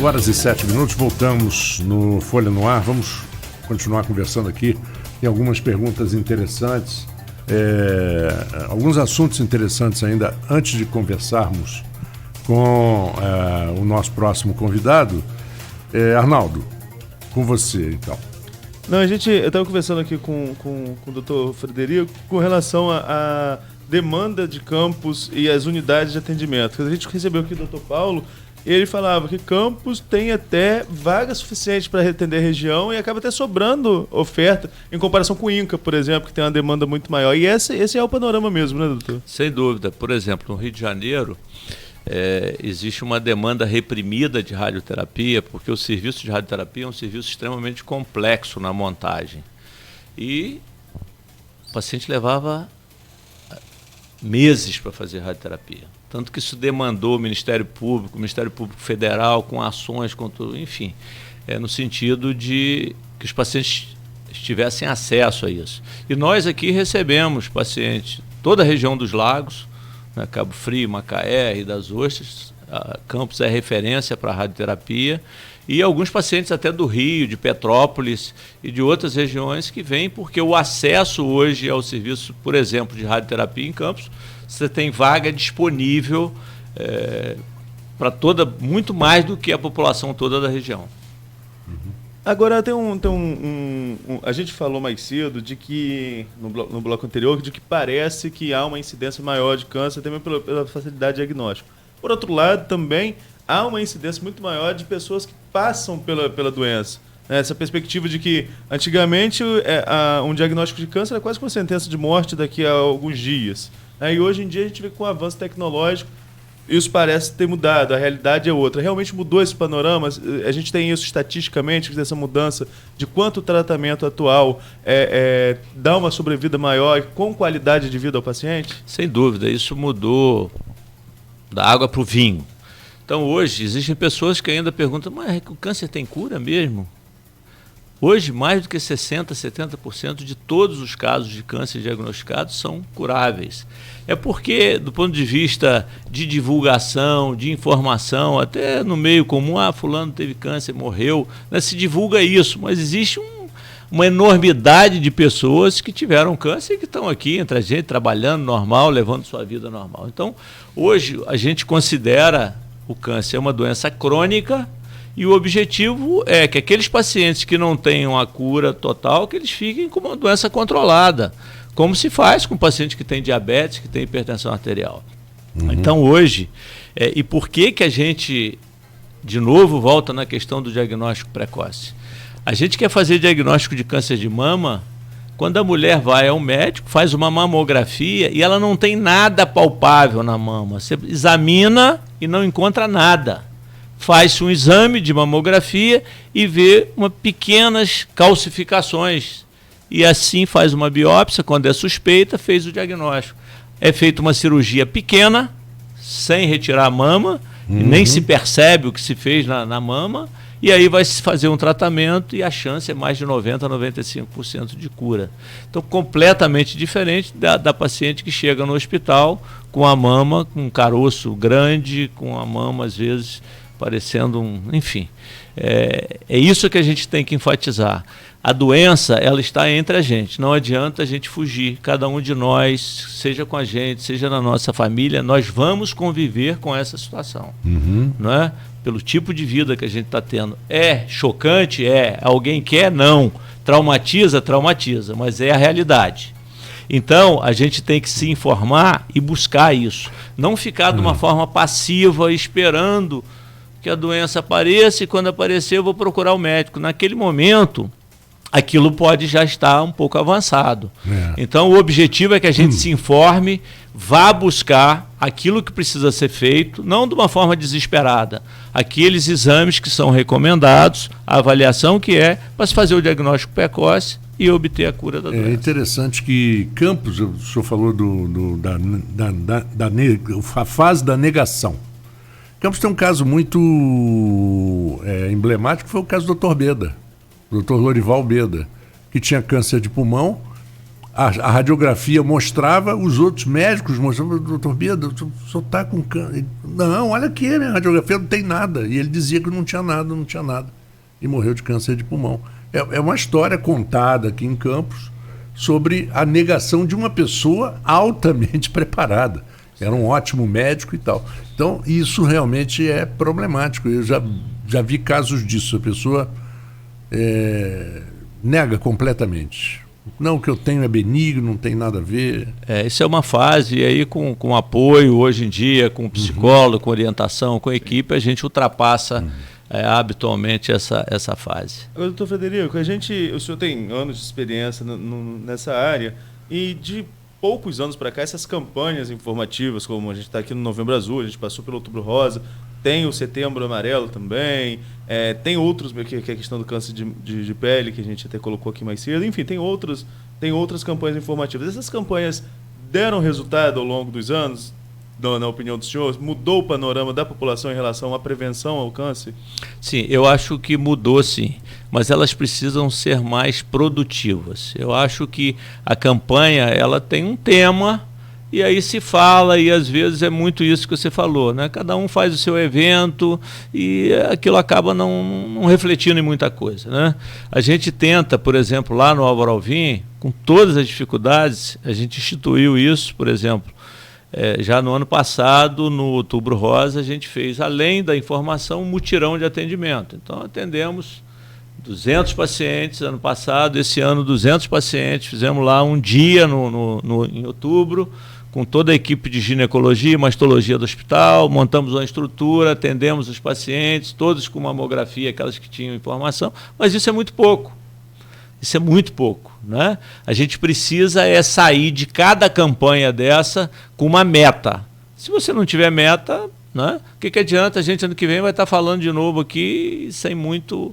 Horas e 7 minutos, voltamos no Folha no Ar. Vamos continuar conversando aqui. Tem algumas perguntas interessantes, alguns assuntos interessantes ainda antes de conversarmos com o nosso próximo convidado. Arnaldo, com você então. Não, eu estava conversando aqui com o doutor Frederico com relação à demanda de campos e as unidades de atendimento. A gente recebeu aqui o doutor Paulo. Ele falava que Campos tem até vaga suficiente para atender a região e acaba até sobrando oferta em comparação com o INCA, por exemplo, que tem uma demanda muito maior. E esse é o panorama mesmo, né, doutor? Sem dúvida. Por exemplo, no Rio de Janeiro, existe uma demanda reprimida de radioterapia, porque o serviço de radioterapia é um serviço extremamente complexo na montagem. E o paciente levava meses para fazer radioterapia. Tanto que isso demandou o Ministério Público Federal, com ações, enfim, no sentido de que os pacientes tivessem acesso a isso. E nós aqui recebemos pacientes, toda a região dos lagos, né, Cabo Frio, Macaé, Rio das Ostras, Campos é referência para a radioterapia, e alguns pacientes até do Rio, de Petrópolis e de outras regiões que vêm porque o acesso hoje ao serviço, por exemplo, de radioterapia em Campos, você tem vaga disponível para muito mais do que a população toda da região. Agora a gente falou mais cedo de que, no bloco anterior, de que parece que há uma incidência maior de câncer também pela facilidade de diagnóstico. Por outro lado, também há uma incidência muito maior de pessoas que passam pela doença. Essa perspectiva de que, antigamente, um diagnóstico de câncer era quase uma sentença de morte daqui a alguns dias. E hoje em dia a gente vê que com o avanço tecnológico isso parece ter mudado, a realidade é outra. Realmente mudou esse panorama? A gente tem isso estatisticamente, dessa mudança de quanto o tratamento atual dá uma sobrevida maior e com qualidade de vida ao paciente? Sem dúvida, isso mudou da água para o vinho. Então hoje existem pessoas que ainda perguntam, mas o câncer tem cura mesmo? Hoje, mais do que 60%, 70% de todos os casos de câncer diagnosticados são curáveis. É porque, do ponto de vista de divulgação, de informação, até no meio comum, fulano teve câncer, morreu, né, se divulga isso, mas existe uma enormidade de pessoas que tiveram câncer e que estão aqui entre a gente, trabalhando normal, levando sua vida normal. Então, hoje, a gente considera o câncer uma doença crônica. E o objetivo é que aqueles pacientes que não tenham a cura total, que eles fiquem com uma doença controlada, como se faz com o paciente que tem diabetes, que tem hipertensão arterial. Então hoje, e por que a gente, de novo, volta na questão do diagnóstico precoce? A gente quer fazer diagnóstico de câncer de mama quando a mulher vai ao médico, faz uma mamografia e ela não tem nada palpável na mama. Você examina e não encontra nada. Faz-se um exame de mamografia e vê pequenas calcificações. E assim faz uma biópsia, quando é suspeita, fez o diagnóstico. É feita uma cirurgia pequena, sem retirar a mama, e nem se percebe o que se fez na mama, e aí vai se fazer um tratamento e a chance é mais de 90% a 95% de cura. Então, completamente diferente da paciente que chega no hospital com a mama, com um caroço grande, com a mama, às vezes, parecendo enfim, é isso que a gente tem que enfatizar. A doença, ela está entre a gente, não adianta a gente fugir. Cada um de nós, seja com a gente, seja na nossa família, nós vamos conviver com essa situação, não é? Pelo tipo de vida que a gente está tendo. É chocante? Alguém quer? Não. Traumatiza, mas é a realidade. Então, a gente tem que se informar e buscar isso. Não ficar de uma forma passiva, esperando que a doença apareça e quando aparecer eu vou procurar o médico. Naquele momento, aquilo pode já estar um pouco avançado. Então, o objetivo é que a gente se informe, vá buscar aquilo que precisa ser feito, não de uma forma desesperada. Aqueles exames que são recomendados, a avaliação que para se fazer o diagnóstico precoce e obter a cura da doença. É interessante que Campos, o senhor falou a fase da negação. Campos tem um caso muito emblemático, que foi o caso do Dr. Beda, o Dr. Lorival Beda, que tinha câncer de pulmão. a radiografia mostrava, os outros médicos mostravam, doutor Beda, o senhor está com câncer. Não, olha aqui, minha radiografia não tem nada. E ele dizia que não tinha nada. E morreu de câncer de pulmão. É uma história contada aqui em Campos sobre a negação de uma pessoa altamente preparada. Era um ótimo médico e tal. Então, isso realmente é problemático. Eu já vi casos disso. A pessoa nega completamente. Não, o que eu tenho é benigno, não tem nada a ver. Isso é uma fase, e aí com apoio hoje em dia, com psicólogo, com orientação, com equipe, a gente ultrapassa habitualmente essa fase. Agora, doutor Frederico, o senhor tem anos de experiência nessa área, e de poucos anos para cá, essas campanhas informativas, como a gente está aqui no Novembro Azul, a gente passou pelo Outubro Rosa, tem o Setembro Amarelo também, tem outros, que é a questão do câncer de pele, que a gente até colocou aqui mais cedo, enfim, tem outras campanhas informativas. Essas campanhas deram resultado ao longo dos anos, na opinião do senhor? Mudou o panorama da população em relação à prevenção ao câncer? Sim, eu acho que mudou, sim, mas elas precisam ser mais produtivas. Eu acho que a campanha ela tem um tema, e aí se fala, e às vezes é muito isso que você falou, né? Cada um faz o seu evento e aquilo acaba não refletindo em muita coisa, né? A gente tenta, por exemplo, lá no Álvaro Alvim, com todas as dificuldades, a gente instituiu isso, por exemplo, já no ano passado, no Outubro Rosa, a gente fez, além da informação, um mutirão de atendimento. Então, atendemos 200 pacientes ano passado, esse ano 200 pacientes, fizemos lá um dia em outubro, com toda a equipe de ginecologia e mastologia do hospital, montamos uma estrutura, atendemos os pacientes, todos com mamografia, aquelas que tinham informação, mas isso é muito pouco. Isso é muito pouco, né? A gente precisa sair de cada campanha dessa com uma meta. Se você não tiver meta, né, o que adianta? A gente ano que vem vai estar falando de novo aqui sem muito...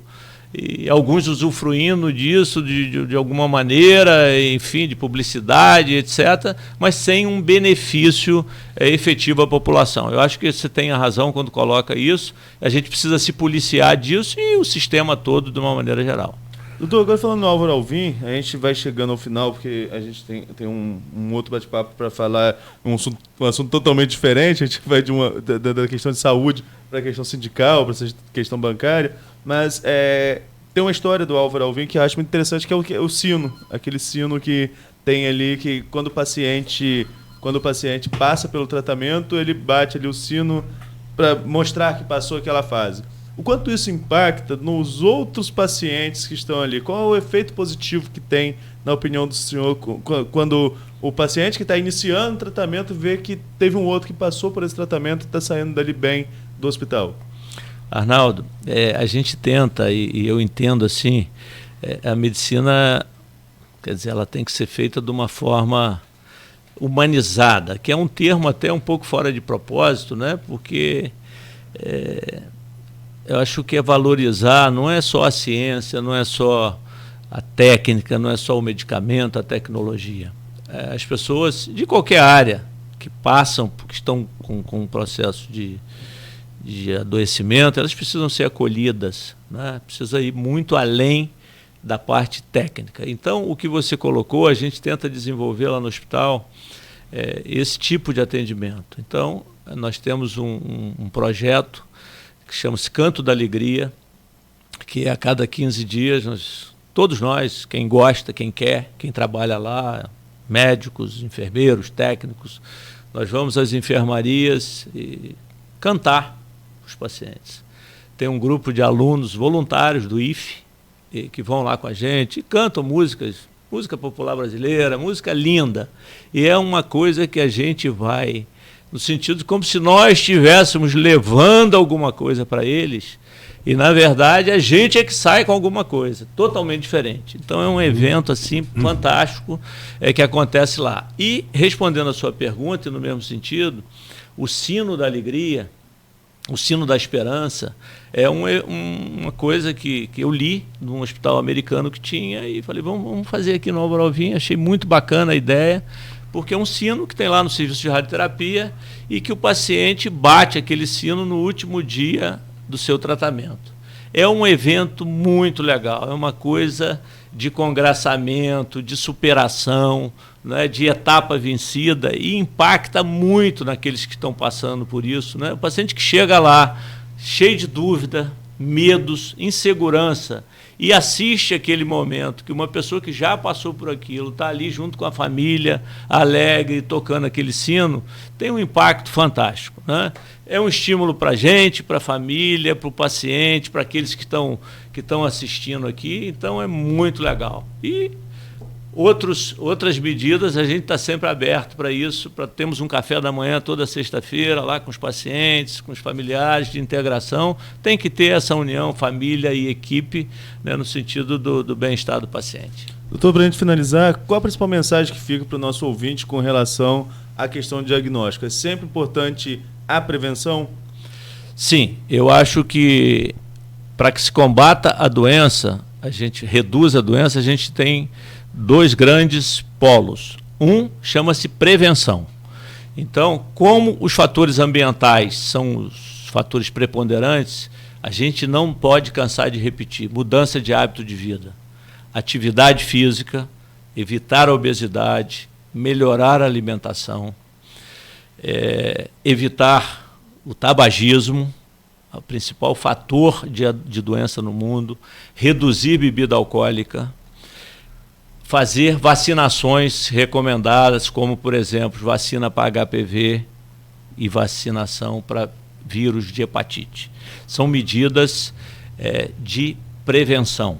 E alguns usufruindo disso de alguma maneira, enfim, de publicidade, etc., mas sem um benefício efetivo à população. Eu acho que você tem a razão quando coloca isso. A gente precisa se policiar disso e o sistema todo de uma maneira geral. Doutor, agora falando no Álvaro Alvim, a gente vai chegando ao final, porque a gente tem um outro bate-papo para falar, um assunto totalmente diferente. A gente vai da questão de saúde para a questão sindical, para a questão bancária, mas tem uma história do Álvaro Alvim que eu acho muito interessante, que é o sino, aquele sino que tem ali, que quando o paciente passa pelo tratamento, ele bate ali o sino para mostrar que passou aquela fase. O quanto isso impacta nos outros pacientes que estão ali? Qual é o efeito positivo que tem, na opinião do senhor, quando o paciente que está iniciando o tratamento vê que teve um outro que passou por esse tratamento e está saindo dali bem do hospital? Arnaldo, a gente tenta, e eu entendo assim, a medicina, quer dizer, ela tem que ser feita de uma forma humanizada, que é um termo até um pouco fora de propósito, né? Porque... eu acho que valorizar não é só a ciência, não é só a técnica, não é só o medicamento, a tecnologia. As pessoas de qualquer área que passam, que estão com um processo de adoecimento, elas precisam ser acolhidas, né? Precisa ir muito além da parte técnica. Então, o que você colocou, a gente tenta desenvolver lá no hospital esse tipo de atendimento. Então, nós temos um projeto que chama-se Canto da Alegria, que a cada 15 dias, todos nós, quem gosta, quem quer, quem trabalha lá, médicos, enfermeiros, técnicos, nós vamos às enfermarias e cantar os pacientes. Tem um grupo de alunos voluntários do IFE que vão lá com a gente e cantam música popular brasileira, música linda. E é uma coisa que a gente vai... no sentido de como se nós estivéssemos levando alguma coisa para eles, e na verdade a gente é que sai com alguma coisa, totalmente diferente. Então é um evento assim fantástico que acontece lá. E respondendo a sua pergunta, e no mesmo sentido, o sino da alegria, o sino da esperança, é uma coisa que eu li num hospital americano que tinha, e falei, vamos fazer aqui no Álvaro Alvim. Achei muito bacana a ideia, porque é um sino que tem lá no serviço de radioterapia e que o paciente bate aquele sino no último dia do seu tratamento. É um evento muito legal, é uma coisa de congraçamento, de superação, né, de etapa vencida, e impacta muito naqueles que estão passando por isso, né? O paciente que chega lá cheio de dúvida, medos, insegurança, e assiste aquele momento que uma pessoa que já passou por aquilo está ali junto com a família, alegre, tocando aquele sino, tem um impacto fantástico, né? É um estímulo para a gente, para a família, para o paciente, para aqueles que estão assistindo aqui. Então é muito legal. E outras medidas, a gente está sempre aberto para isso. Temos um café da manhã toda sexta-feira lá com os pacientes, com os familiares, de integração. Tem que ter essa união, família e equipe, né, no sentido do bem-estar do paciente. Doutor, para a gente finalizar, qual a principal mensagem que fica para o nosso ouvinte com relação à questão diagnóstica? É sempre importante a prevenção? Sim, eu acho que para que se combata a doença, a gente reduz a doença, a gente tem 2 grandes polos. Um chama-se prevenção. Então, como os fatores ambientais são os fatores preponderantes, a gente não pode cansar de repetir: mudança de hábito de vida, atividade física, evitar a obesidade, melhorar a alimentação, evitar o tabagismo, o principal fator de doença no mundo, reduzir bebida alcoólica, fazer vacinações recomendadas, como, por exemplo, vacina para HPV e vacinação para vírus de hepatite. São medidas de prevenção.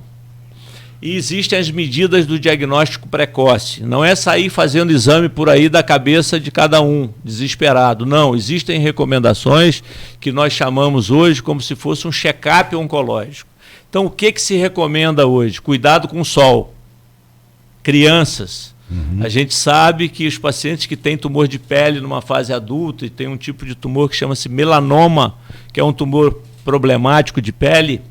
E existem as medidas do diagnóstico precoce. Não é sair fazendo exame por aí da cabeça de cada um, desesperado. Não, existem recomendações que nós chamamos hoje como se fosse um check-up oncológico. Então, o que se recomenda hoje? Cuidado com o sol. Crianças. A gente sabe que os pacientes que têm tumor de pele numa fase adulta, e tem um tipo de tumor que chama-se melanoma, que é um tumor problemático de pele,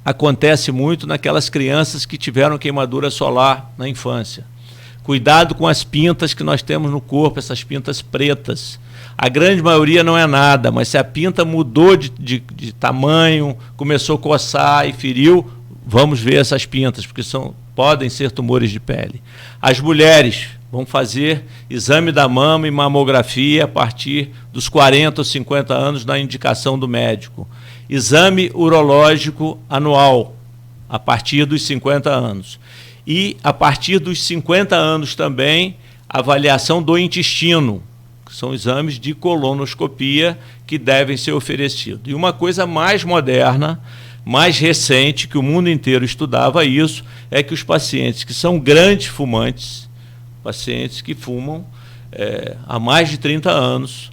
acontece muito naquelas crianças que tiveram queimadura solar na infância. Cuidado com as pintas que nós temos no corpo, essas pintas pretas. A grande maioria não é nada, mas se a pinta mudou de tamanho, começou a coçar e feriu, vamos ver essas pintas, porque podem ser tumores de pele. As mulheres vão fazer exame da mama e mamografia a partir dos 40 ou 50 anos, na indicação do médico. Exame urológico anual, a partir dos 50 anos. E, a partir dos 50 anos também, avaliação do intestino, que são exames de colonoscopia que devem ser oferecidos. E uma coisa mais moderna, mais recente, que o mundo inteiro estudava isso, é que os pacientes que são grandes fumantes, pacientes que fumam há mais de 30 anos,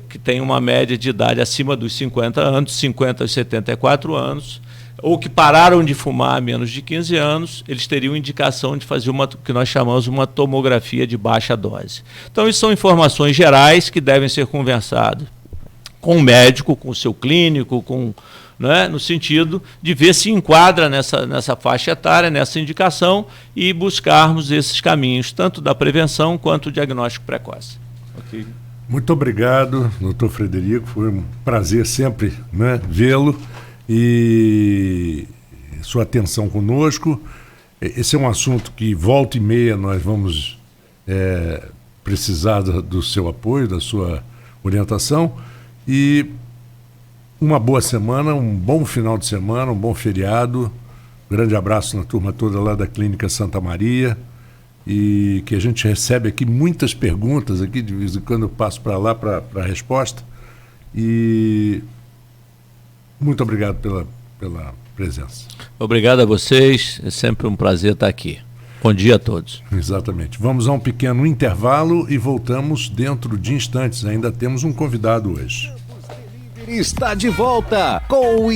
que têm uma média de idade acima dos 50 anos, 50 aos 74 anos, ou que pararam de fumar há menos de 15 anos, eles teriam indicação de fazer o que nós chamamos uma tomografia de baixa dose. Então, isso são informações gerais que devem ser conversadas com o médico, com o seu clínico, né, no sentido de ver se enquadra nessa faixa etária, nessa indicação, e buscarmos esses caminhos, tanto da prevenção quanto do diagnóstico precoce. Ok. Muito obrigado, doutor Frederico. Foi um prazer sempre, né, vê-lo e sua atenção conosco. Esse é um assunto que, volta e meia, nós vamos precisar do seu apoio, da sua orientação. E uma boa semana, um bom final de semana, um bom feriado. Grande abraço na turma toda lá da Clínica Santa Maria. E que a gente recebe aqui muitas perguntas, aqui de vez em quando eu passo para lá para a resposta. E muito obrigado pela presença. Obrigado a vocês, é sempre um prazer estar aqui. Bom dia a todos. Exatamente. Vamos a um pequeno intervalo e voltamos dentro de instantes. Ainda temos um convidado hoje. Está de volta com o